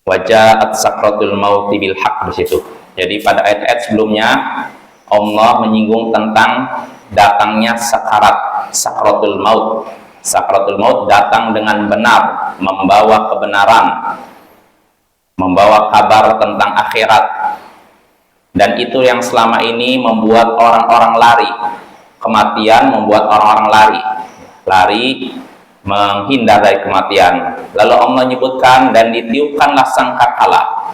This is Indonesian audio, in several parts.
Wajahat sakratul maut bil haq di situ. Jadi pada ayat-ayat sebelumnya Allah menyinggung tentang datangnya sakratul maut. Sakratul maut datang dengan benar, membawa kebenaran, membawa kabar tentang akhirat. Dan itu yang selama ini membuat orang-orang lari. Kematian membuat orang-orang lari menghindar dari kematian. Lalu Allah menyebutkan, dan ditiupkanlah sangkakala,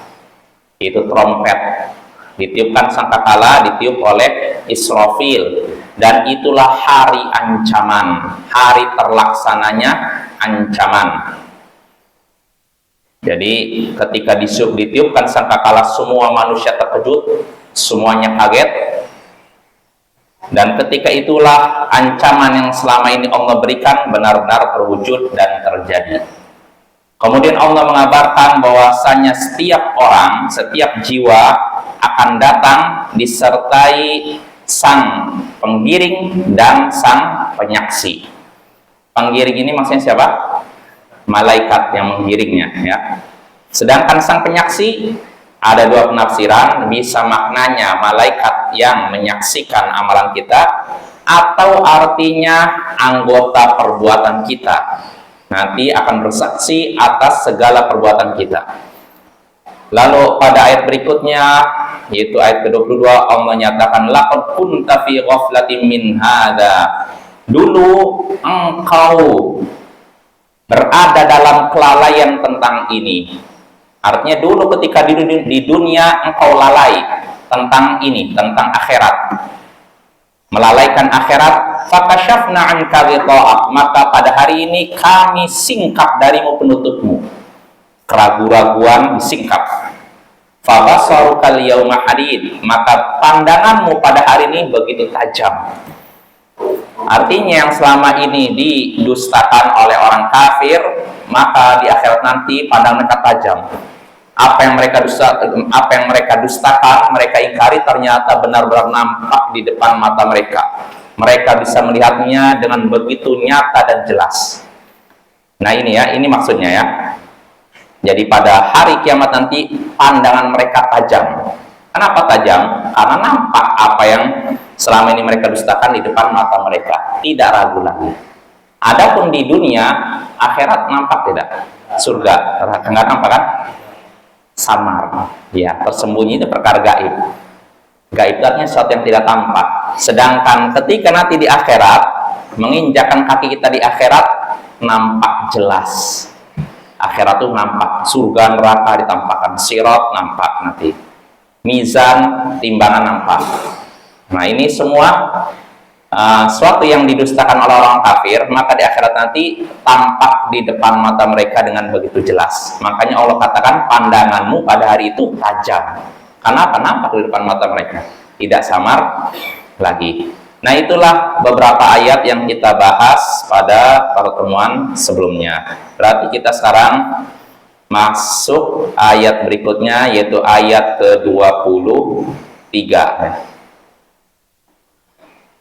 itu trompet, ditiupkan sangkakala, ditiup oleh Israfil, dan itulah hari ancaman, hari terlaksananya ancaman. Jadi ketika ditiupkan sangkakala, semua manusia terkejut, semuanya kaget. Dan ketika itulah ancaman yang selama ini Allah berikan benar-benar terwujud dan terjadi. Kemudian Allah mengabarkan bahwasanya setiap orang, setiap jiwa akan datang disertai sang penggiring dan sang penyaksi. Penggiring ini maksudnya siapa? Malaikat yang menggiringnya, ya. Sedangkan sang penyaksi ada dua penafsiran, bisa maknanya malaikat yang menyaksikan amalan kita, atau artinya anggota perbuatan kita. Nanti akan bersaksi atas segala perbuatan kita. Lalu pada ayat berikutnya, yaitu ayat ke-22, Allah menyatakan, laqad kunta fi ghaflatin min hadza. Dulu engkau berada dalam kelalaian tentang ini. Artinya dulu ketika di dunia engkau lalai tentang ini, tentang akhirat, melalaikan akhirat. Fakashafna anka ghita'ak, maka pada hari ini kami singkap darimu penutupmu, keraguan-raguan disingkap. Fabasarukal yauma hadid, maka pandanganmu pada hari ini begitu tajam. Artinya yang selama ini didustakan oleh orang kafir, maka di akhirat nanti pandang mereka tajam. Apa yang mereka dustakan, mereka ingkari, ternyata benar-benar nampak di depan mata mereka. Mereka bisa melihatnya dengan begitu nyata dan jelas. Nah ini ya, ini maksudnya ya. Jadi pada hari kiamat nanti pandangan mereka tajam. Kenapa tajam? Karena nampak apa yang selama ini mereka dustakan di depan mata mereka. Tidak ragu lagi. Adapun di dunia, akhirat nampak tidak? Surga, enggak nampak kan? Samar, ya, tersembunyi, itu perkara gaib. Gaib itu artinya sesuatu yang tidak tampak. Sedangkan ketika nanti di akhirat, menginjakkan kaki kita di akhirat, nampak jelas. Akhirat itu nampak, surga neraka ditampakkan, sirat nampak nanti, mizan timbangan nampak. Nah ini semua suatu yang didustakan oleh orang kafir, maka di akhirat nanti tampak di depan mata mereka dengan begitu jelas. Makanya Allah katakan pandanganmu pada hari itu tajam. Kenapa? Nampak di depan mata mereka, tidak samar lagi. Nah itulah beberapa ayat yang kita bahas pada pertemuan sebelumnya. Berarti kita sekarang masuk ayat berikutnya, yaitu ayat ke-23.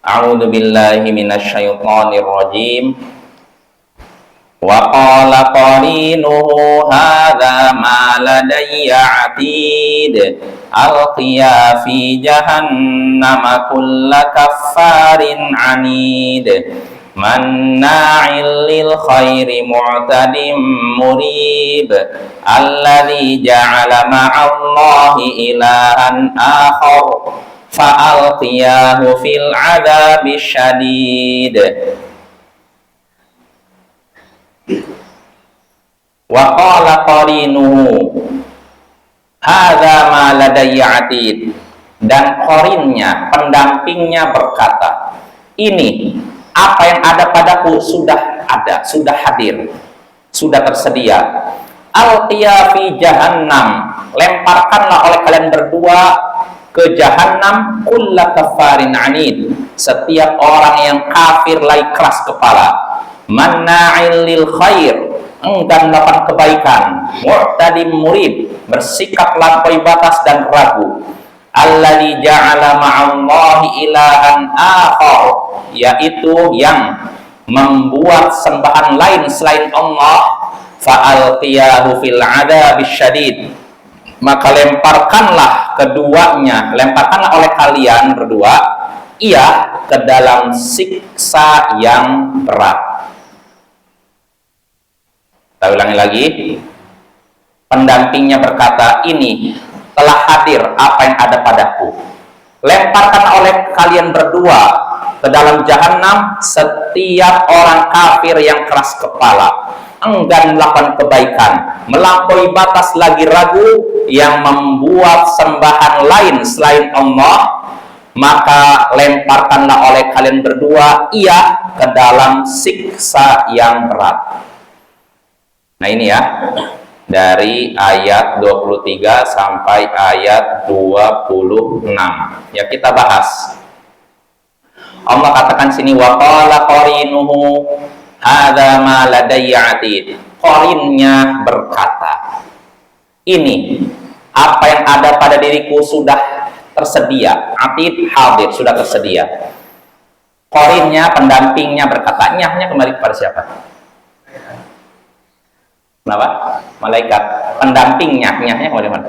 A'udzu billahi minasyaitonir rajim. Wa qala qarinuhu hadza ma ladayya 'atid. Alqiya fi jahannama kulla kaffarin 'anid. Manna'il lil khairi mu'tadim murib. Alladzi ja'ala ma'allahi ilahan akhar. Fa'alqiyahu fil 'adzabi syadid. Wa qala qarinuhu hadza ma ladayya 'atid. Dan qarinnya, pendampingnya berkata, ini apa yang ada padaku sudah ada, sudah hadir, sudah tersedia. Alqiya fi jahannam, lemparkanlah oleh kalian berdua ke jahannam kulla kafarin anid, setiap orang yang kafir lagi keras kepala, manna'il lil khair, enggan melakukan kebaikan, mu'tadim murib, bersikap lampaui batas dan ragu, alladzi ja'ala ma'allahi ilahan akhar, yaitu yang membuat sembahan lain selain Allah, fa'alqiyahu fil 'adzabis syadid, maka lemparkanlah oleh kalian berdua ia ke dalam siksa yang berat. Kita ulangi lagi. Pendampingnya berkata, ini telah hadir apa yang ada padaku. Lemparkan oleh kalian berdua ke dalam jahanam setiap orang kafir yang keras kepala, enggan melakukan kebaikan, melampaui batas lagi ragu, yang membuat sembahan lain selain Allah, maka lemparkanlah oleh kalian berdua ia ke dalam siksa yang berat. Nah ini ya, dari ayat 23 sampai ayat 26 ya kita bahas. Allah katakan sini, wa qala qarinuhu hadza ma ladayya atid. Qarinnya berkata, ini apa yang ada pada diriku sudah tersedia. Atid hadir, sudah tersedia. Qarinnya, pendampingnya berkata, nyahnya kembali kepada siapa? Kenapa? Malaikat. Pendampingnya, nyahnya kembali mana?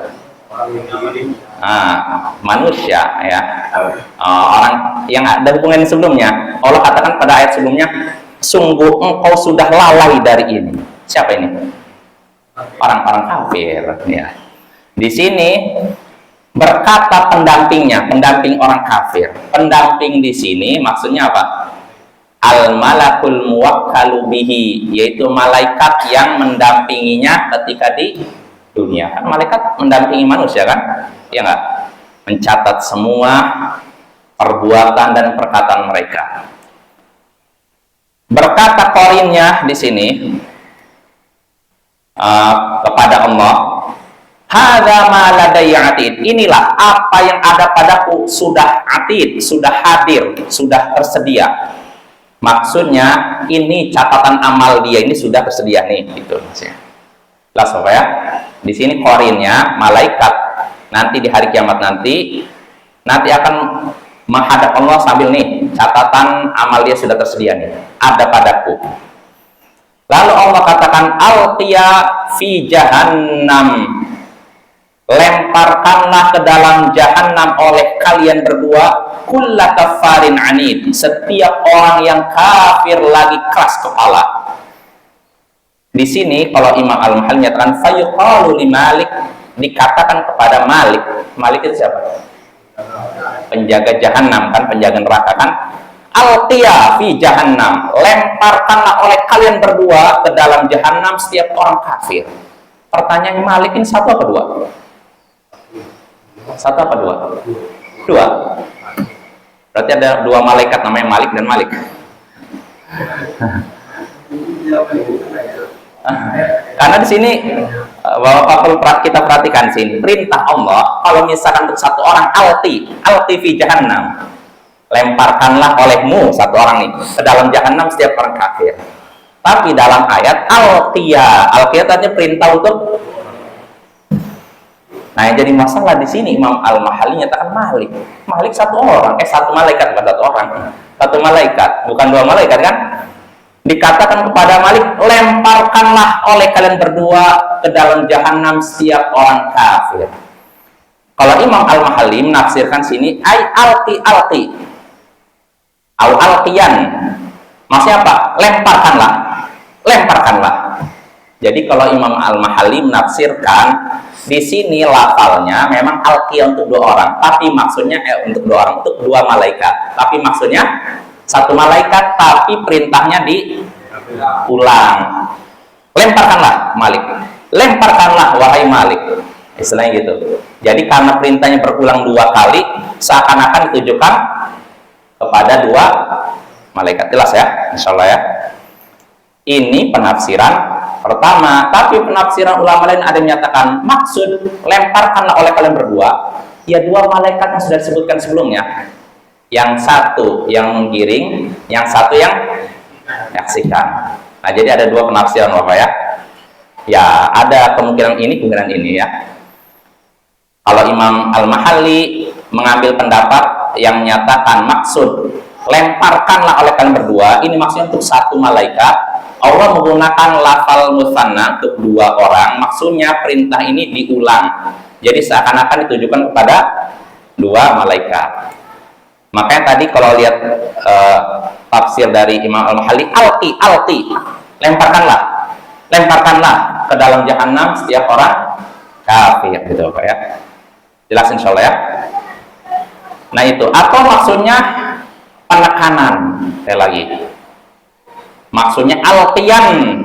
Manusia ya. Orang yang ada hubungan sebelumnya. Allah katakan pada ayat sebelumnya, sungguh engkau sudah lalai dari ini. Siapa ini? Orang-orang kafir ya. Di sini berkata pendampingnya, pendamping orang kafir. Pendamping di sini maksudnya apa? Al-malakul muwakkalu bihi, yaitu malaikat yang mendampinginya ketika di dunia. Kan malaikat mendampingi manusia kan? Ya enggak? Mencatat semua perbuatan dan perkataan mereka. Berkata qarinnya di sini kepada Allah, hadza ma ladayya atid. Inilah apa yang ada padaku sudah atid, sudah hadir, sudah tersedia. Maksudnya ini catatan amal dia ini sudah tersedia nih, gitu maksudnya. Jelas Bapak ya? Di sini qarinnya malaikat nanti di hari kiamat nanti akan menghadap Allah sambil nih catatan amal dia sudah tersedia nih, ada padaku. Lalu Allah katakan, alqiya fi jahannam, lemparkanlah ke dalam jahanam oleh kalian berdua kulla kafarin anid, setiap orang yang kafir lagi keras kepala. Di sini kalau Imam Al-Mahal menyatakan fayuqalu li Malik, dikatakan kepada Malik. Malik itu siapa? Penjaga jahanam kan, penjaga neraka kan. Alqiya fi jahannam, lemparkanlah oleh kalian berdua ke dalam jahanam setiap orang kafir. Pertanyaan Malik ini satu apa dua? Satu apa dua? Dua. Berarti ada dua malaikat namanya Malik dan Malik. Karena di sini Bapak kita perhatikan sini perintah Allah, kalau misalkan untuk satu orang alti fi jahannam, lemparkanlah olehmu satu orang nih ke dalam jahanam setiap orang kafir. Tapi dalam ayat alqiya tadi perintah untuk. Nah, yang jadi masalah di sini Imam Al-Mahali nyatakan Malik satu orang, satu malaikat, bukan satu orang, satu malaikat, bukan dua malaikat kan? Dikatakan kepada Malik, lemparkanlah oleh kalian berdua ke dalam jahanam setiap orang kafir. Kalau Imam Al-Mahali menafsirkan sini, ay alqi au alqiyan, maksudnya apa? Lemparkanlah. Jadi kalau Imam Al-Mahali menafsirkan di sini lafalnya memang alqiyan untuk dua orang, tapi maksudnya untuk dua orang, untuk dua malaikat. Tapi maksudnya satu malaikat, tapi perintahnya diulang. Lemparkanlah Malik. Lemparkanlah wahai Malik. Istilahnya gitu. Jadi karena perintahnya berulang dua kali, seakan-akan ditujukan kepada dua malaikat. Jelas ya? Insyaallah ya. Ini penafsiran pertama, tapi penafsiran ulama lain ada yang menyatakan maksud lemparkanlah oleh kalian berdua ya dua malaikat yang sudah disebutkan sebelumnya, yang satu yang menggiring, yang satu yang menyaksikan. Nah, jadi ada dua penafsiran Bapak ya. Ya, ada kemungkinan ini ya. Kalau Imam Al-Mahali mengambil pendapat yang menyatakan maksud lemparkanlah oleh kalian berdua. Ini maksudnya untuk satu malaikat. Allah menggunakan lafal musanna untuk dua orang, maksudnya perintah ini diulang, jadi seakan-akan ditujukan kepada dua malaikat. Makanya tadi kalau lihat tafsir dari Imam Al-Mahalli, alqi, lemparkanlah ke dalam jahanam setiap orang kafir, gitu Pak ya. Jelas insya Allah ya. Nah itu, atau maksudnya penekanan, sekali lagi. Maksudnya alqiyan.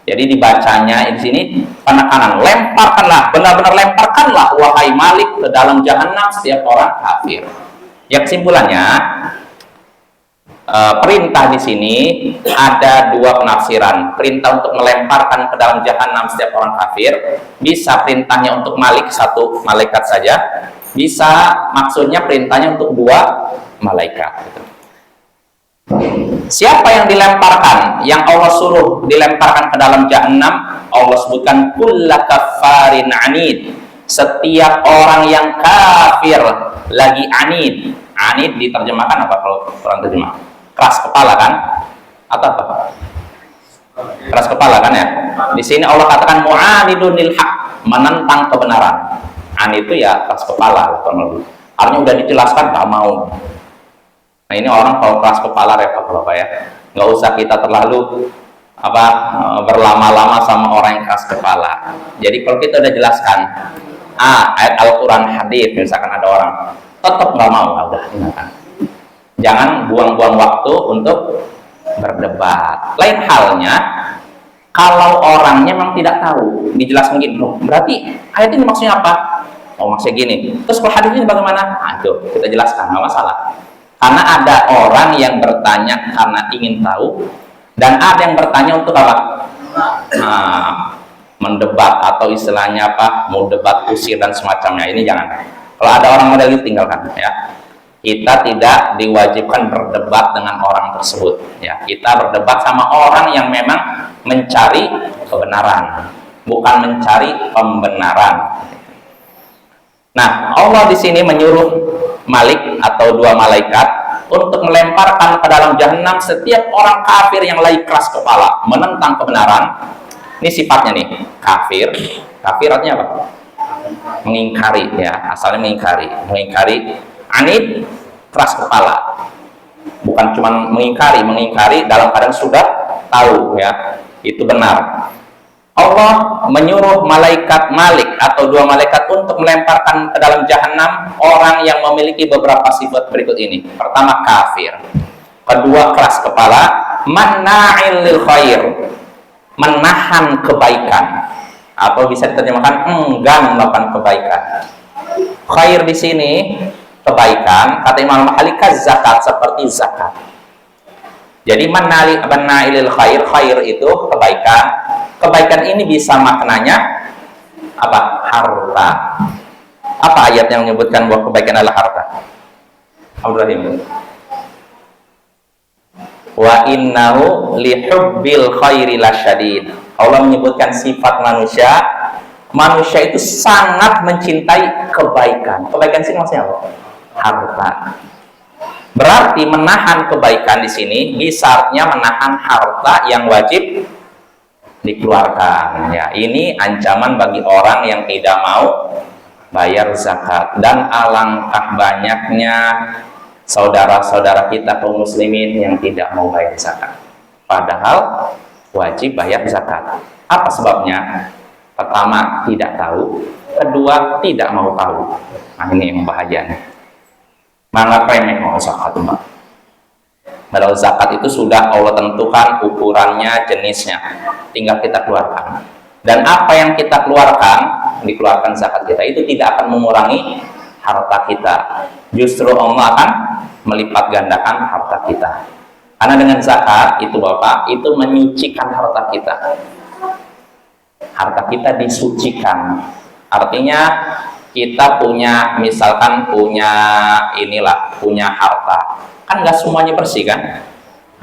Jadi dibacanya di sini penekanan, lemparkanlah, benar-benar lemparkanlah wahai Malik ke dalam jahanam setiap orang kafir. Ya kesimpulannya, perintah di sini ada dua penafsiran. Perintah untuk melemparkan ke dalam jahanam setiap orang kafir, bisa perintahnya untuk Malik satu malaikat saja, bisa maksudnya perintahnya untuk dua malaikat. Siapa yang dilemparkan? Yang Allah suruh dilemparkan ke dalam jahanam, Allah sebutkan kulla kaffarin anid. Setiap orang yang kafir lagi anid. Anid diterjemahkan apa kalau orang terjemah? Keras kepala kan? Atau apa? Keras kepala kan ya? Di sini Allah katakan mu'anidun lil haq, menentang kebenaran. Anid itu ya keras kepala. Artinya udah dijelaskan gak mau. Nah ini orang kalau keras kepala repot Bapak ya. Nggak usah kita terlalu berlama-lama sama orang yang keras kepala. Jadi kalau kita udah jelaskan ayat Al-Quran, hadis, misalkan ada orang tetap nggak mau, udah ingatkan. Jangan buang-buang waktu untuk berdebat. Lain halnya kalau orangnya memang tidak tahu, dijelaskan gini, loh, berarti ayat ini maksudnya apa? Oh maksudnya gini. Terus kalau hadis ini bagaimana? Aduh, kita jelaskan, nggak masalah. Karena ada orang yang bertanya karena ingin tahu, dan ada yang bertanya untuk apa? Mendebat atau istilahnya apa? Mau debat kusir dan semacamnya. Ini jangan. Kalau ada orang model itu tinggalkan ya. Kita tidak diwajibkan berdebat dengan orang tersebut. Ya, kita berdebat sama orang yang memang mencari kebenaran, bukan mencari pembenaran. Nah, Allah di sini menyuruh Malik atau dua malaikat untuk melemparkan ke dalam jahanam setiap orang kafir yang lagi keras kepala, menentang kebenaran. Ini sifatnya nih, kafir. Kafir artinya apa? Mengingkari ya, asalnya mengingkari. Anid, keras kepala. Bukan cuma mengingkari dalam keadaan sudah tahu ya, itu benar. Allah menyuruh malaikat Malik atau dua malaikat untuk melemparkan ke dalam jahanam orang yang memiliki beberapa sifat berikut ini. Pertama, kafir. Kedua, keras kepala. Manna'il lil khair, menahan kebaikan, atau bisa diterjemahkan enggan melakukan kebaikan. Khair di sini kebaikan, kata Imam Al-Mahalli zakat, seperti zakat. Jadi manna'il khair, khair itu kebaikan. Kebaikan ini bisa maknanya apa? Harta. Apa ayat yang menyebutkan bahwa kebaikan adalah harta? Ibrahim. Wa innahu lihubbil khairi lasyadid. Allah menyebutkan sifat manusia. Manusia itu sangat mencintai kebaikan. Kebaikan sih maksudnya apa? Harta. Berarti menahan kebaikan di sini bisa artinya menahan harta yang wajib dikeluarkan ya. Ini ancaman bagi orang yang tidak mau bayar zakat, dan alangkah banyaknya saudara-saudara kita kaum muslimin yang tidak mau bayar zakat padahal wajib bayar zakat. Apa sebabnya? Pertama, tidak tahu. Kedua, tidak mau tahu. Nah ini yang bahayanya. Malah remeh mau zakat, Mbak. Padahal zakat itu sudah Allah tentukan ukurannya, jenisnya, tinggal kita keluarkan. Dan apa yang kita keluarkan, dikeluarkan zakat kita, itu tidak akan mengurangi harta kita. Justru Allah akan melipat gandakan harta kita. Karena dengan zakat itu Bapak, itu menyucikan harta kita. Harta kita disucikan. Artinya kita punya, misalkan punya harta. Kan nggak semuanya bersih kan,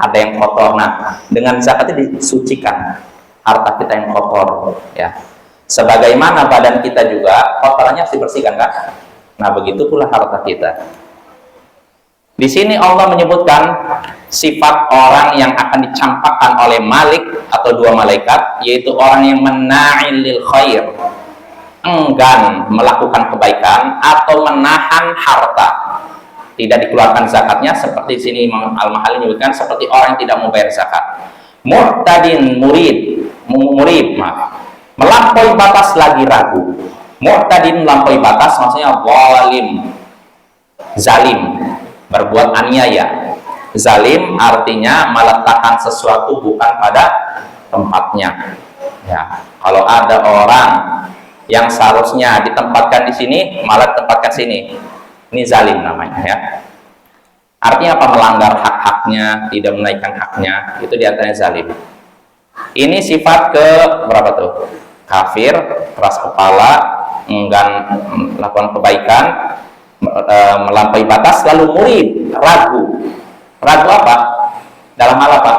ada yang kotor. Nah dengan zakat itu disucikan harta kita yang kotor ya, sebagaimana badan kita juga kotorannya harus dibersihkan kan. Nah begitu pula harta kita. Di sini Allah menyebutkan sifat orang yang akan dicampakkan oleh Malik atau dua malaikat, yaitu orang yang mena'il lil khair, enggan melakukan kebaikan atau menahan harta, tidak dikeluarkan zakatnya, seperti di sini Imam Al-Mahali menyebutkan seperti orang yang tidak mau bayar zakat. Mu'tadin murib, melampaui batas lagi ragu. Mu'tadin melampaui batas maksudnya zalim, berbuat aniaya. Zalim artinya meletakkan sesuatu bukan pada tempatnya. Ya, kalau ada orang yang seharusnya ditempatkan di sini malah ditempatkan sini, ini zalim namanya, ya. Artinya apa? Melanggar hak-haknya, tidak menaikkan haknya, itu diantaranya zalim. Ini sifat ke berapa tuh? Kafir, keras kepala, enggan melakukan kebaikan, melampaui batas, lalu murid, ragu. Ragu apa? Dalam hal apa?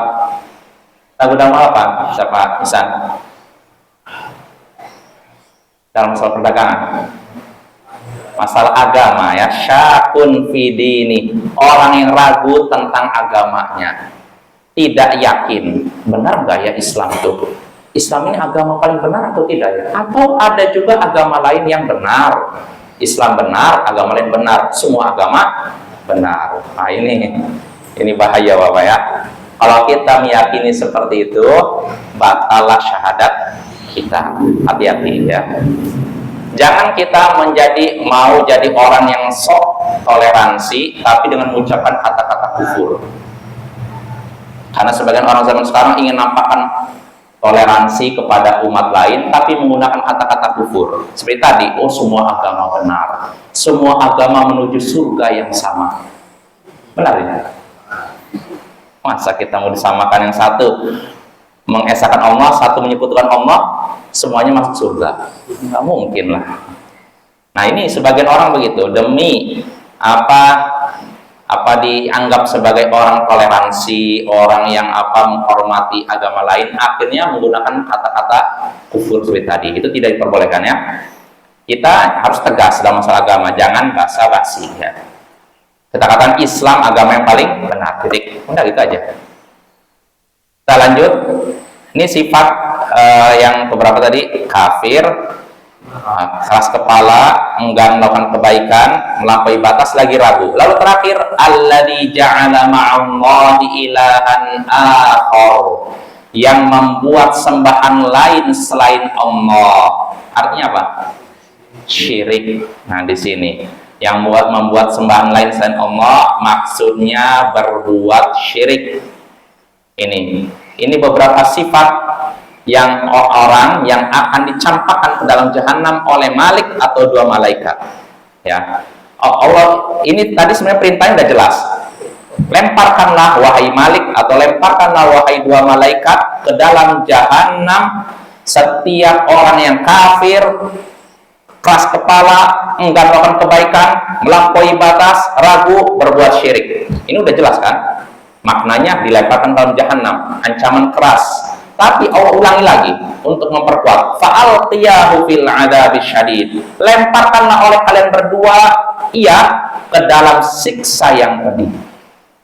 Ragu dalam hal apa? Siapa? Isan? Dalam masalah perdagangan, masalah agama, ya. Syakun fidini, orang yang ragu tentang agamanya, tidak yakin benar gak ya Islam itu? Islam ini agama paling benar atau tidak ya? Atau ada juga agama lain yang benar? Islam benar, agama lain benar, semua agama benar. Nah, ini bahaya Bapak, ya. Kalau kita meyakini seperti itu, batalah syahadat kita. Hati-hati, ya. Jangan kita mau jadi orang yang sok toleransi tapi dengan mengucapkan kata-kata kufur. Karena sebagian orang zaman sekarang ingin nampakkan toleransi kepada umat lain tapi menggunakan kata-kata kufur. Seperti tadi, oh semua agama benar, semua agama menuju surga yang sama. Benar ya? Masa kita mau disamakan, yang satu mengesahkan Allah, satu menyebutkan Allah, semuanya masuk surga? Nggak mungkin lah. Nah, ini sebagian orang begitu, demi apa dianggap sebagai orang toleransi, orang yang menghormati agama lain, akhirnya menggunakan kata-kata kufur seperti tadi. Itu tidak diperbolehkan, ya. Kita harus tegas dalam masalah agama, jangan basa-basi, ya. Kita katakan Islam agama yang paling benar, titik. Udah, gitu aja. Kita lanjut. Ini sifat yang beberapa tadi, kafir, keras kepala, enggan melakukan kebaikan, melampaui batas, lagi ragu. Lalu terakhir, alladzi ja'ala ma'allahi ilahan akhar, yang membuat sembahan lain selain Allah. Artinya apa? Syirik. Nah, di sini yang membuat sembahan lain selain Allah, maksudnya berbuat syirik. Ini beberapa sifat yang orang yang akan dicampakkan ke dalam jahanam oleh Malik atau dua malaikat, ya. Allah ini tadi sebenarnya perintahnya sudah jelas. Lemparkanlah wahai Malik atau lemparkanlah wahai dua malaikat ke dalam jahanam setiap orang yang kafir, keras kepala, enggan melakukan kebaikan, melampaui batas, ragu, berbuat syirik. Ini udah jelas kan? Maknanya dilemparkan dalam jahanam, ancaman keras. Tapi Allah ulangi lagi untuk memperkuat. Fa'alqiyahu fil 'adzabis syadid. Lemparkanlah oleh kalian berdua ia ke dalam siksa yang pedih.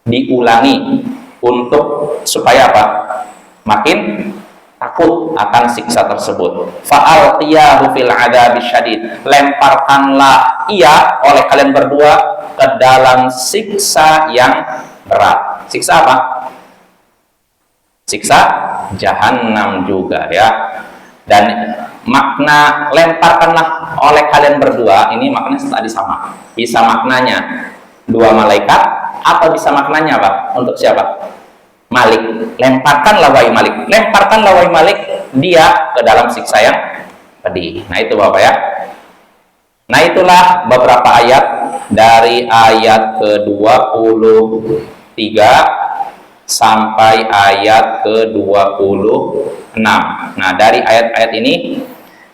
Diulangi untuk supaya apa? Makin takut akan siksa tersebut. Fa'alqiyahu fil 'adzabis syadid. Lemparkanlah ia oleh kalian berdua ke dalam siksa yang berat. Siksa apa? Siksa jahanam juga, ya. Dan makna lemparkanlah oleh kalian berdua ini maknanya tadi sama. Bisa maknanya dua malaikat atau bisa maknanya apa? Untuk siapa? Malik. Lemparkanlah wahai Malik. Lemparkanlah wahai Malik dia ke dalam siksa yang pedih. Nah, itu Bapak, ya. Nah, itulah beberapa ayat dari ayat ke-23 sampai ayat ke-26. Nah, dari ayat-ayat ini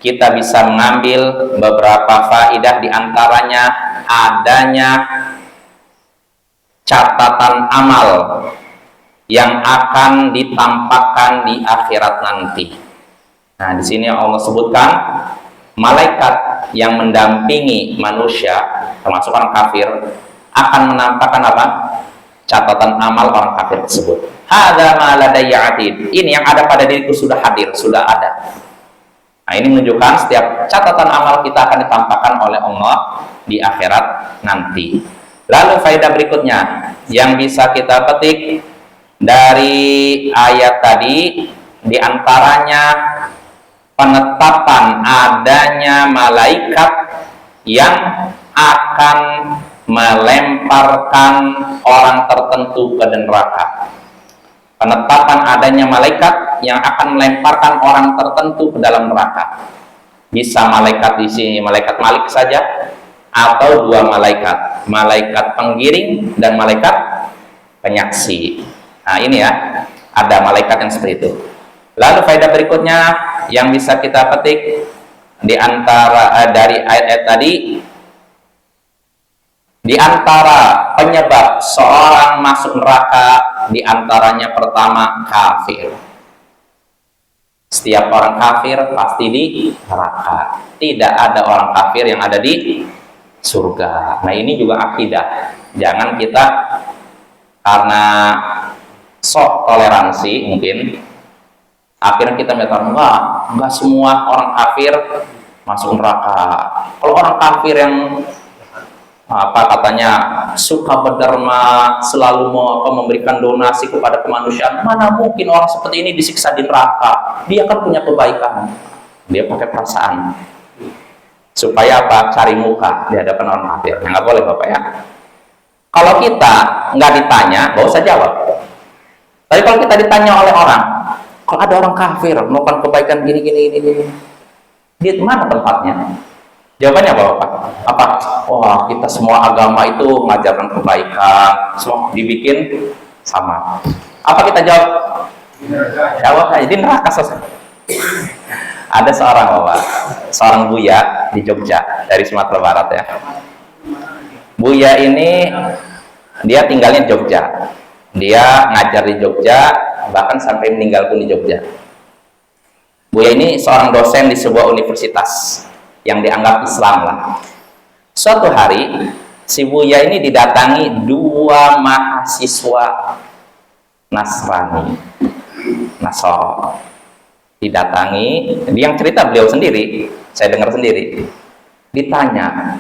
kita bisa mengambil beberapa faedah, diantaranya adanya catatan amal yang akan ditampakkan di akhirat nanti. Nah, di sini Allah sebutkan malaikat yang mendampingi manusia, termasuk orang kafir, akan menampakkan apa? Catatan amal orang kafir tersebut. Hadza ma ladayya atid. Ini yang ada pada diriku sudah hadir, sudah ada. Nah, ini menunjukkan setiap catatan amal kita akan ditampakkan oleh Allah di akhirat nanti. Lalu faedah berikutnya yang bisa kita petik dari ayat tadi, di antaranya penetapan adanya malaikat yang akan melemparkan orang tertentu ke neraka. Penetapan adanya malaikat yang akan melemparkan orang tertentu ke dalam neraka. Bisa malaikat di sini, malaikat Malik saja, atau dua malaikat, malaikat penggiring dan malaikat penyaksi. Nah, ini ya, ada malaikat yang seperti itu. Lalu faedah berikutnya yang bisa kita petik di antara dari ayat tadi, di antara penyebab seorang masuk neraka, di antaranya pertama kafir. Setiap orang kafir pasti di neraka. Tidak ada orang kafir yang ada di surga. Nah, ini juga akidah. Jangan kita karena sok toleransi mungkin akhirnya kita mengatakan enggak semua orang kafir masuk neraka. Kalau orang kafir yang katanya suka berderma, selalu memberikan donasi kepada kemanusiaan, mana mungkin orang seperti ini disiksa di neraka? Dia kan punya kebaikan. Dia pakai perasaan supaya apa? Cari muka di hadapan orang kafir. Nggak boleh, Bapak ya. Kalau kita nggak ditanya, nggak usah jawab. Tapi kalau kita ditanya oleh orang, kalau ada orang kafir melakukan kebaikan gini, di mana tempatnya? Jawabannya apa, Bapak? Apa? Wah, kita semua agama itu mengajarkan kebaikan, semua dibikin sama. Apa kita jawab? Jawab aja, di neraka selesai. Ada seorang Bapak, seorang Buya di Jogja, dari Sumatera Barat ya. Buya ini, dia tinggalnya di Jogja. Dia ngajar di Jogja, bahkan sampai meninggal pun di Jogja. Buya ini seorang dosen di sebuah universitas yang dianggap Islam lah. Suatu hari si Buya ini didatangi dua mahasiswa Nasrani, didatangi, dia yang cerita beliau sendiri, saya dengar sendiri. Ditanya,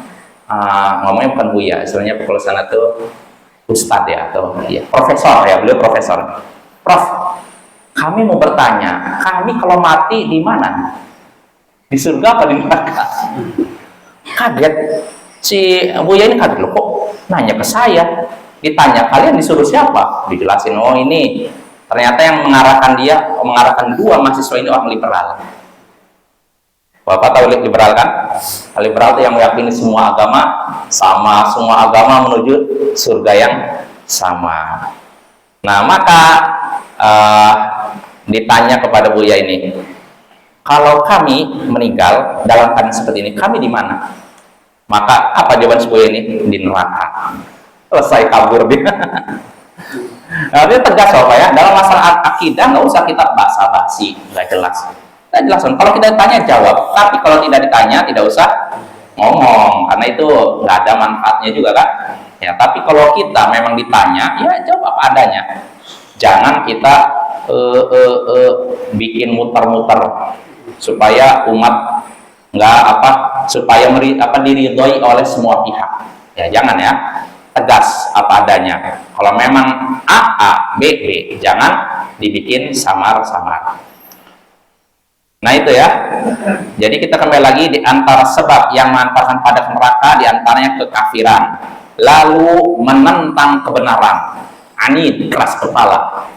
ngomongnya bukan Buya, istilahnya kalau sana tuh Ustadz ya, atau ya, profesor ya, beliau profesor. Prof, kami mau bertanya, kami kalau mati di mana? Di surga apa di neraka? Kaget si Buya ini, kaget, loh kok nanya ke saya? Ditanya, kalian disuruh siapa? Dijelasin, oh ini ternyata yang mengarahkan dua mahasiswa ini orang liberal. Bapak tahu liberal kan? Liberal itu yang meyakini semua agama sama, semua agama menuju surga yang sama. Nah, maka ditanya kepada Buya ini, kalau kami meninggal dalam keadaan seperti ini, kami di mana? Maka apa jawaban Buya ini? Di neraka. Selesai, kabur dia. Nah, dia tegas Bapak ya, dalam masalah akidah nggak usah kita basa-basi, nggak jelas. Nggak jelas. Kalau kita ditanya jawab, tapi kalau tidak ditanya tidak usah ngomong, karena itu nggak ada manfaatnya juga kan. Ya, tapi kalau kita memang ditanya, ya jawab apa adanya. Jangan kita bikin muter-muter supaya umat supaya diridhoi oleh semua pihak. Ya, jangan ya. Tegas apa adanya. Kalau memang A, B, jangan dibikin samar-samar. Nah, itu ya. Jadi kita kembali lagi, di antara sebab yang mengantarkan pada neraka di antaranya kekafiran, lalu menentang kebenaran, anid, keras kepala.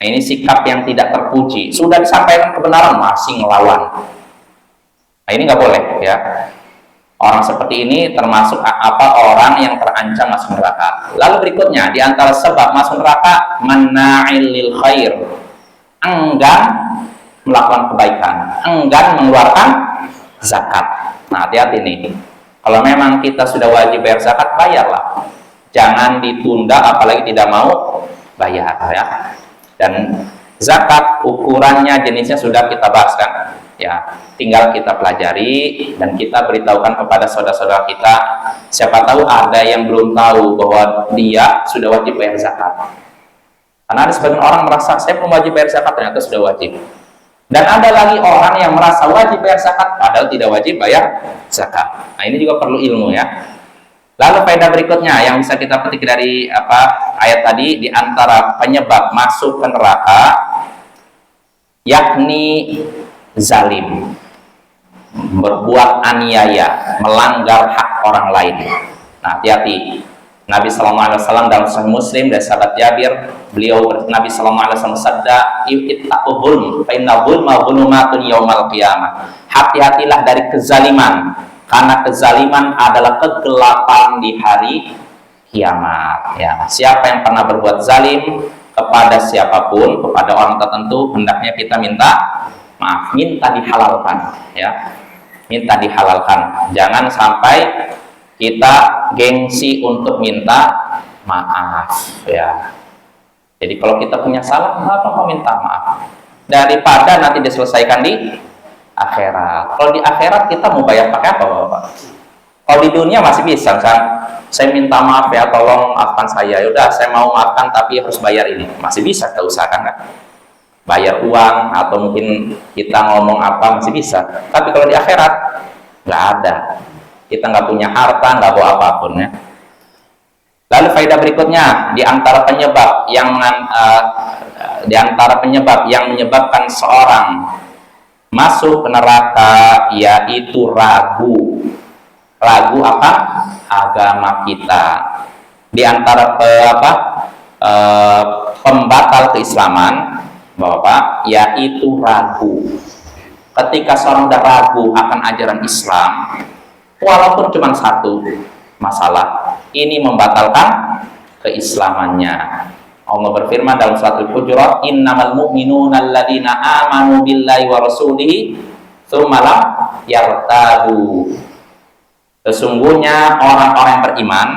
Nah, ini sikap yang tidak terpuji. Sudah disampaikan kebenaran masih ngelawan. Nah, ini nggak boleh ya. Orang seperti ini termasuk orang yang terancam masuk neraka. Lalu berikutnya, di antara sebab masuk neraka, mana'il lil khair, enggan melakukan kebaikan, enggan mengeluarkan zakat. Nah, hati-hati nih. Kalau memang kita sudah wajib bayar zakat, bayarlah. Jangan ditunda, apalagi tidak mau bayar ya. Dan Zakat ukurannya, jenisnya sudah kita bahas kan? Ya, tinggal kita pelajari dan kita beritahukan kepada saudara-saudara kita. Siapa tahu ada yang belum tahu bahwa dia sudah wajib bayar zakat. Karena ada sebagian orang merasa saya belum wajib bayar zakat, ternyata sudah wajib. Dan ada lagi orang yang merasa wajib bayar zakat padahal tidak wajib bayar zakat. Nah, ini juga perlu ilmu ya. Lalu faedah berikutnya yang bisa kita petik dari ayat tadi, di antara penyebab masuk ke neraka yakni zalim, berbuat aniaya, melanggar hak orang lain. Nah, hati-hati. Nabi sallallahu alaihi wasallam dalam Sahih Muslim dari sahabat Jabir, Nabi sallallahu alaihi wasallam bersabda, "Ittaqul fa inna zulma zulumatun yaumal qiyamah." Hati-hatilah dari kezaliman, karena kezaliman adalah kegelapan di hari kiamat. Ya, siapa yang pernah berbuat zalim kepada siapapun, kepada orang tertentu, hendaknya kita minta maaf, minta dihalalkan, ya, minta dihalalkan. Jangan sampai kita gengsi untuk minta maaf, ya. Jadi kalau kita punya salah, kenapa mau minta maaf? Daripada nanti diselesaikan di akhirat. Kalau di akhirat kita mau bayar pakai apa, Bapak? Kalau di dunia masih bisa, kan? Saya minta maaf ya, tolong maafkan saya. Yaudah, saya mau maafkan tapi harus bayar ini. Masih bisa kita usahakan kan? Bayar uang atau mungkin kita ngomong apa masih bisa. Tapi kalau di akhirat nggak ada. Kita nggak punya harta, nggak bawa apapun ya. Lalu faedah berikutnya, di antara penyebab yang menyebabkan seorang masuk ke neraka yaitu ragu. Ragu apa? Agama kita. Di antara pembatal keislaman, Bapak, yaitu ragu. Ketika seorang sudah ragu akan ajaran Islam, walaupun cuma satu masalah, ini membatalkan keislamannya. Allah berfirman dalam surat Al-Hujurat, "Innamal mu'minuna alladzina amanu billahi wa rasulihi tsumma lam yartabu." Sesungguhnya orang-orang yang beriman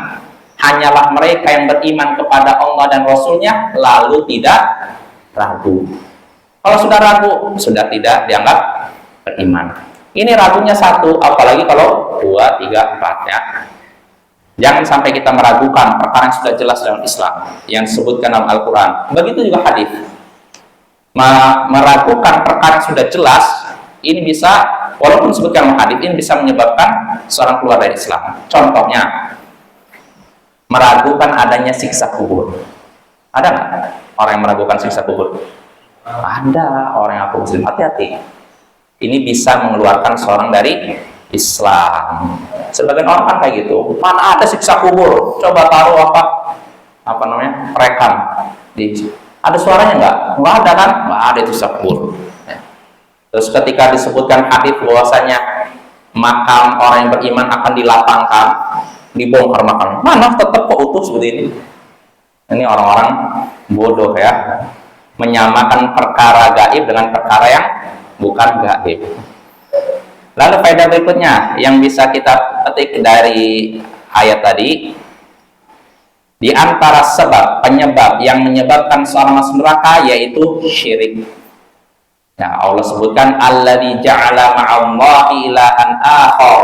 hanyalah mereka yang beriman kepada Allah dan Rasulnya lalu tidak ragu. Kalau sudah ragu, sudah tidak dianggap beriman. Ini ragunya satu, apalagi kalau 2, 3, 4 ya. Jangan sampai kita meragukan perkara yang sudah jelas dalam Islam yang disebutkan dalam Al-Quran. Begitu juga hadis. Meragukan perkara yang sudah jelas, ini bisa, walaupun disebutkan dalam hadis, ini bisa menyebabkan seorang keluar dari Islam. Contohnya, meragukan adanya siksa kubur. Ada nggak orang yang meragukan siksa kubur? Ada orang yang aku muslim. Hati-hati. Ini bisa mengeluarkan seorang dari Islam. Sebagian orang kan kayak gitu. Mana ada siksa kubur? Coba taruh perekam. Ada suaranya nggak? Nggak ada kan? Nggak ada siksa kubur. Terus ketika disebutkan hadis bahwasanya makam orang yang beriman akan dilapangkan, dibongkar makam, mana tetap kok utuh seperti ini. Ini orang-orang bodoh ya, menyamakan perkara gaib dengan perkara yang bukan gaib. Lalu faedah berikutnya yang bisa kita petik dari ayat tadi, di antara penyebab yang menyebabkan seorang masuk neraka yaitu syirik. Ya, Allah sebutkan alladzi ja'ala ma'allahi ilahan akhar,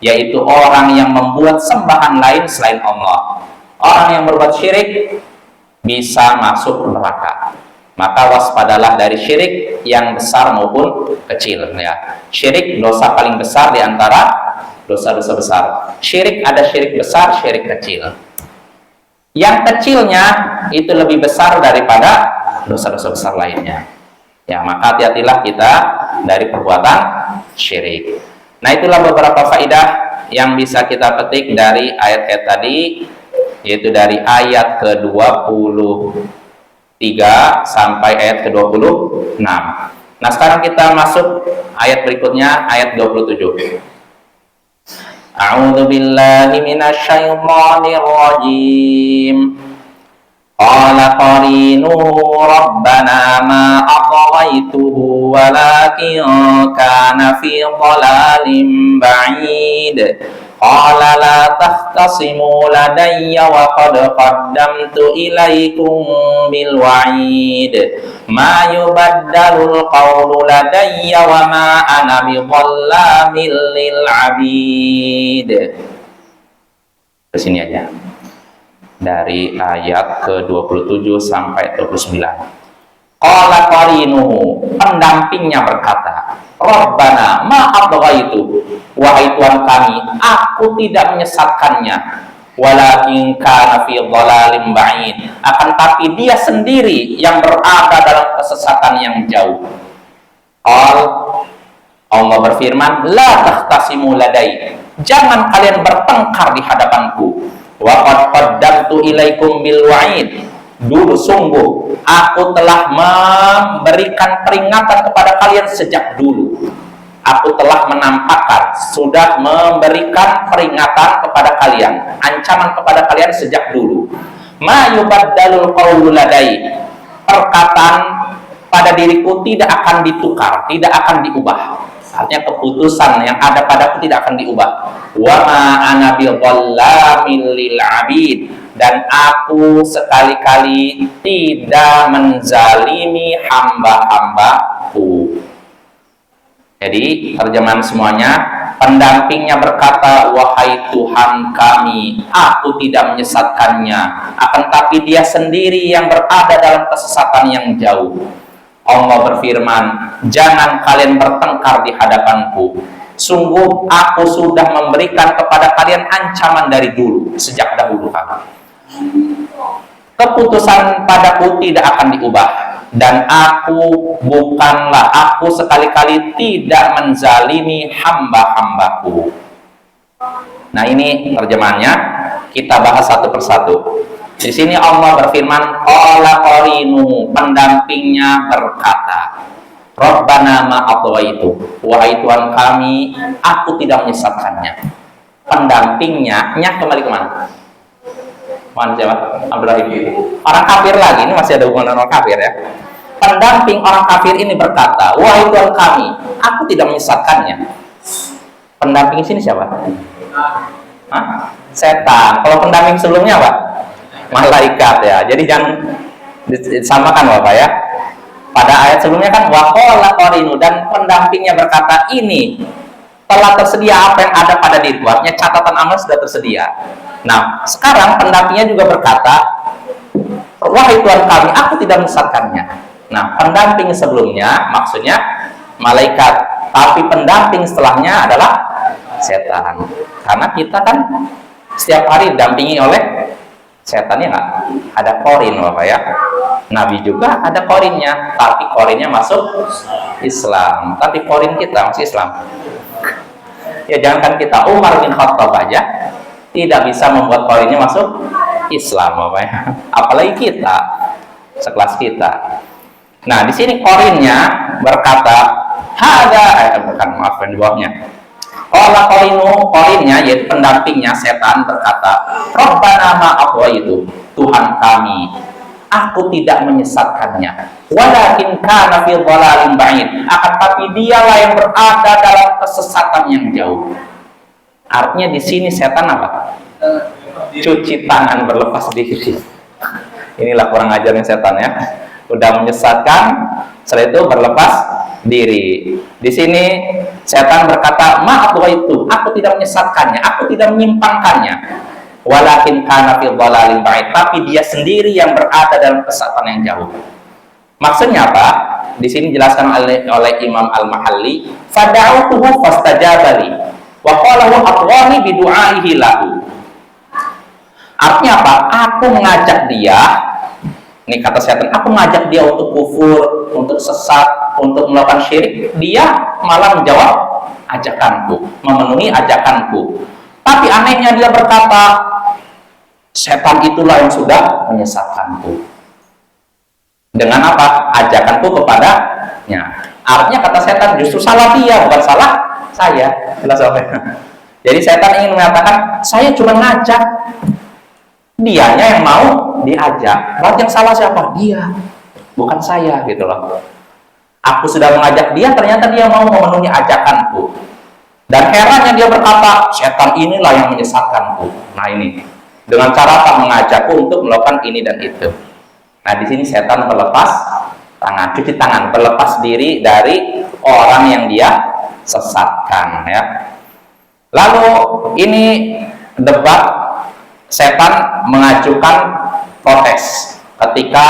yaitu orang yang membuat sembahan lain selain Allah. Orang yang berbuat syirik bisa masuk neraka. Maka waspadalah dari syirik yang besar maupun kecil ya. Syirik dosa paling besar di antara dosa-dosa besar. Syirik ada syirik besar, syirik kecil. Yang kecilnya itu lebih besar daripada dosa-dosa besar lainnya. Ya, maka hati-hatilah kita dari perbuatan syirik. Nah, itulah beberapa faedah yang bisa kita petik dari ayat-ayat tadi, yaitu dari ayat ke-23 sampai ayat ke-26. Nah, sekarang kita masuk ayat berikutnya, ayat 27. A'udzu billahi minasyaitonir rajim. Qala qarinuhu rabbana ma atghaytuhu walakin kana fi dhalalin ba'id. Qala la takhtasimu ladayya wa qad qaddamtu ilaikum bil wa'id ma yubaddalul qawlu ladayya wa ma ana bidhallamin lil 'abid. Ke sini aja. Dari ayat ke-27 sampai 29. Qala qarinuhu, pendampingnya berkata, Rabbana ma atghaitu, wahai Tuhan kami, aku tidak menyesatkannya, walakin kana fi dhalalin ba'id, akan tapi dia sendiri yang berada dalam kesesatan yang jauh. Allah berfirman, la takhtasimu ladai, jangan kalian bertengkar di hadapanku. Wa qad qaddamtu ilaikum bil wa'id, dulu sungguh aku telah memberikan peringatan kepada kalian sejak dulu. Aku telah menampakkan, sudah memberikan peringatan kepada kalian, ancaman kepada kalian sejak dulu. Ma yubaddalul qawlu ladai, perkataan pada diriku tidak akan ditukar, tidak akan diubah. Artinya keputusan yang ada padaku tidak akan diubah. Wa ma ana bidhallamin lil 'abid, dan aku sekali-kali tidak menzalimi hamba-hambaku. Jadi terjemahan semuanya, pendampingnya berkata, wahai Tuhan kami, aku tidak menyesatkannya, akan tapi dia sendiri yang berada dalam kesesatan yang jauh. Allah berfirman, jangan kalian bertengkar di hadapanku, sungguh aku sudah memberikan kepada kalian ancaman dari dulu, sejak dahulu kala. Keputusan padaku tidak akan diubah, dan aku sekali-kali tidak menzalimi hamba-hambaku. Nah, ini terjemahannya, kita bahas satu persatu. Di sini Allah berfirman, qala qarinu, pendampingnya berkata, Rabbana ma atghaitu, wahai Tuhan kami, aku tidak menyesatkannya. Pendampingnya kembali kemana? Mana siapa? Abdurrahim. Orang kafir lagi, ini masih ada hubungan orang kafir ya. Pendamping orang kafir ini berkata, wahai Tuhan kami, aku tidak menyesatkannya. Pendamping sini siapa? Hah? Setan. Kalau pendamping sebelumnya apa? Malaikat ya. Jadi jangan disamakan Bapak ya. Pada ayat sebelumnya kan waqala qarinu, dan pendampingnya berkata, ini telah tersedia apa yang ada pada diriku, artinya catatan amal sudah tersedia. Nah, sekarang pendampingnya juga berkata, wahai Tuhan kami, aku tidak menyesatkannya. Nah, pendamping sebelumnya maksudnya malaikat, tapi pendamping setelahnya adalah setan. Karena kita kan setiap hari didampingi oleh setan, ya nggak? Ada korin Bapak ya. Nabi juga ada korinnya, tapi korinnya masuk Islam. Tapi korin kita masih Islam. Ya jangankan kita, Umar bin Khattab aja tidak bisa membuat korinnya masuk Islam Bapak ya. Apalagi kita, sekelas kita. Nah, di sini korinnya berkata, di bawahnya. Qala qarinu, korinnya yaitu pendampingnya setan berkata, Rabbana ma atghaitu, Tuhan kami, aku tidak menyesatkannya, walakin kana fi dhalalin ba'id, akan tapi dialah yang berada dalam kesesatan yang jauh. Artinya di sini setan apa? Cuci tangan, berlepas diri. Inilah kurang ajarnya setan ya. Udah menyesatkan, setelah itu berlepas diri. Di sini setan berkata, maaf itu, aku tidak menyesatkannya, aku tidak menyimpangkannya. Walakin kana fi dhalalin ba'id, tapi dia sendiri yang berada dalam kesesatan yang jauh. Maksudnya apa? Di sini dijelaskan oleh Imam Al-Mahalli, fada'utuhu fastajaba li wa qala wa atghani bi du'aihi lahu. Artinya apa? Aku mengajak dia, ini kata setan, aku mengajak dia untuk kufur, untuk sesat, untuk melakukan syirik, dia malah menjawab ajakanku, memenuhi ajakanku. Tapi anehnya dia berkata, setan itulah yang sudah menyesatkanku. Dengan apa? Ajakanku kepadanya. Artinya kata setan, justru salah dia, bukan salah saya. Jelas apa? Jadi setan ingin mengatakan, saya cuma ngajak, dianya yang mau diajak. Berarti yang salah siapa? Dia, bukan saya, gitu loh. Aku sudah mengajak dia, ternyata dia mau memenuhi ajakanku. Dan herannya dia berkata, setan inilah yang menyesatkanku. Nah ini, dengan cara apa? Mengajakku untuk melakukan ini dan itu. Nah di sini setan melepas tangan, cuci tangan, berlepas diri dari orang yang dia sesatkan, ya. Lalu ini debat, setan mengajukan protes ketika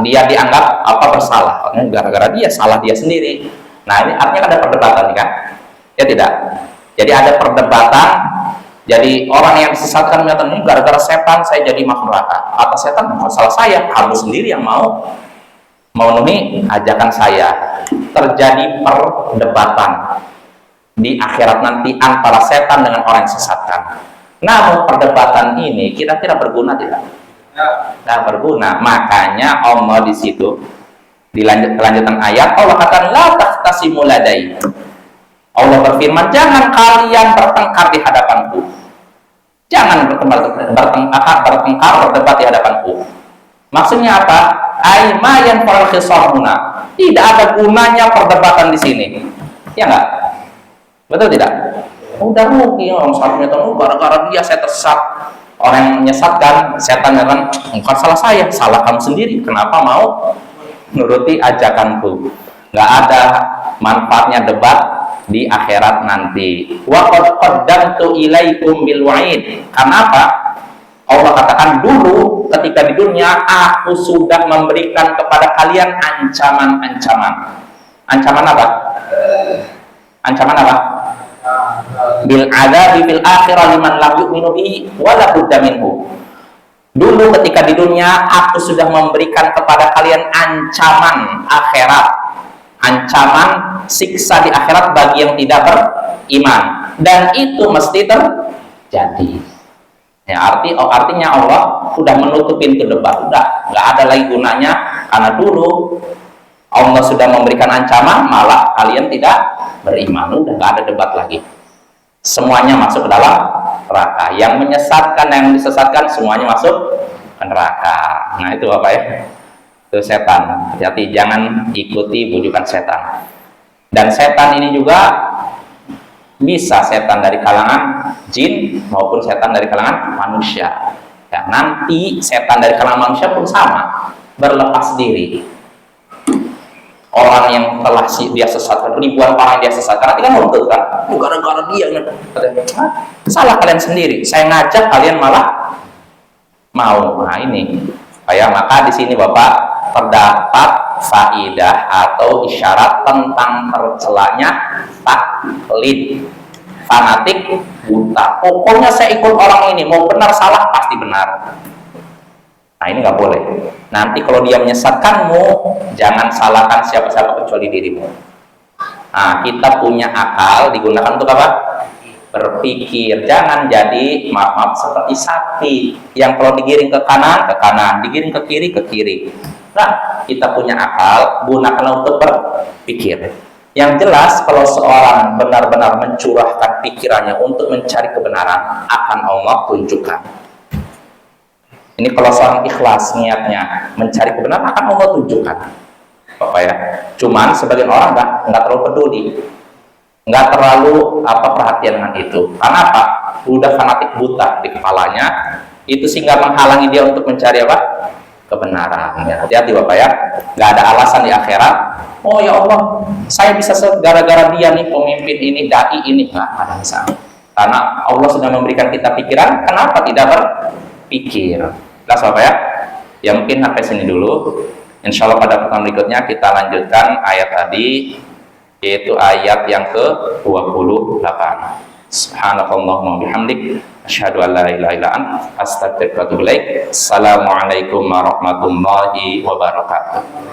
dia dianggap bersalah, gara-gara dia salah dia sendiri. Nah ini artinya kan ada perdebatan, kan? Ya tidak. Jadi ada perdebatan. Jadi orang yang disesatkan menyatakan ini gara-gara setan saya jadi masuk neraka. Kata setan, salah saya, kamu sendiri yang mau memenuhi ajakan saya. Terjadi perdebatan di akhirat nanti antara setan dengan orang yang disesatkan. Namun perdebatan ini kira-kira berguna tidak? Nah, berguna. Makanya Allah di situ di kelanjutan ayat Allah katakan la tahtasimu ladai. Allah berfirman, jangan kalian bertengkar di hadapanku. Jangan bertengkar, berdebat di hadapanku. Maksudnya apa? Ai ma yanfa'ul khisamuna. Tidak ada gunanya perdebatan di sini. Ya enggak? Betul tidak? Udah rugi orang satunya tahu gara-gara dia saya tersesat. Orang yang menyesatkan, setan yang bukan salah saya, salah kamu sendiri. Kenapa mau menuruti ajakanku? Nggak ada manfaatnya debat di akhirat nanti. Wa qad qaddamtu ilaikum bil wa'id. Kenapa? Allah katakan dulu ketika di dunia aku sudah memberikan kepada kalian ancaman-ancaman. Ancaman apa? Ancaman apa? Bil adzabi fil akhirah liman lam yu'minu bihi wa la budda minhu. Dulu ketika di dunia aku sudah memberikan kepada kalian ancaman akhirat, ancaman siksa di akhirat bagi yang tidak beriman, dan itu mesti terjadi. Ya, artinya Allah sudah menutup pintu debat, udah nggak ada lagi gunanya karena dulu Allah sudah memberikan ancaman, malah kalian tidak beriman, udah nggak ada debat lagi. Semuanya masuk ke dalam neraka. Yang menyesatkan, yang disesatkan, semuanya masuk ke neraka. Nah itu apa ya? Itu setan. Hati-hati, jangan ikuti bujukan setan. Dan setan ini juga bisa setan dari kalangan jin maupun setan dari kalangan manusia. Ya, nanti setan dari kalangan manusia pun sama, berlepas diri. Orang yang telah dia sesatkan, ribuan orang dia sesatkan, nanti kan nuntut kan, gara-gara dia, salah kalian sendiri, saya ngajak kalian malah mau. Nah ini, maka di sini Bapak terdapat faidah atau isyarat tentang tercelanya taklid, fanatik, buta. Pokoknya saya ikut orang ini, mau benar salah pasti benar. Nah ini nggak boleh. Nanti kalau dia menyesatkanmu, jangan salahkan siapa-siapa kecuali dirimu. Nah kita punya akal digunakan untuk apa? Berpikir. Jangan jadi maaf seperti sapi yang kalau digiring ke kanan, digiring ke kiri. Nah kita punya akal, gunakan untuk berpikir. Yang jelas kalau seorang benar-benar mencurahkan pikirannya untuk mencari kebenaran, akan Allah tunjukkan. Ini kalau seorang ikhlas niatnya mencari kebenaran, akan Allah tunjukkan, Bapak ya. Cuman sebagian orang nggak terlalu peduli, nggak terlalu perhatian dengan itu. Karena apa? Udah fanatik buta di kepalanya, itu sehingga menghalangi dia untuk mencari apa? Kebenaran. Ya, hati-hati Bapak ya. Nggak ada alasan di akhirat. Oh ya Allah, saya bisa gara-gara dia nih pemimpin ini, dai ini, nggak ada alasan. Karena Allah sudah memberikan kita pikiran, kenapa tidak berpikir? Jelas Bapak ya? Ya mungkin sampai sini dulu. Insya Allah pada pertemuan berikutnya kita lanjutkan ayat tadi, yaitu ayat yang ke-28. Subhanakallahumma bihamdik, asyhadu an la ilaha illa anta, astaghfiruka wa atubu ilaik. Assalamualaikum warahmatullahi wabarakatuh.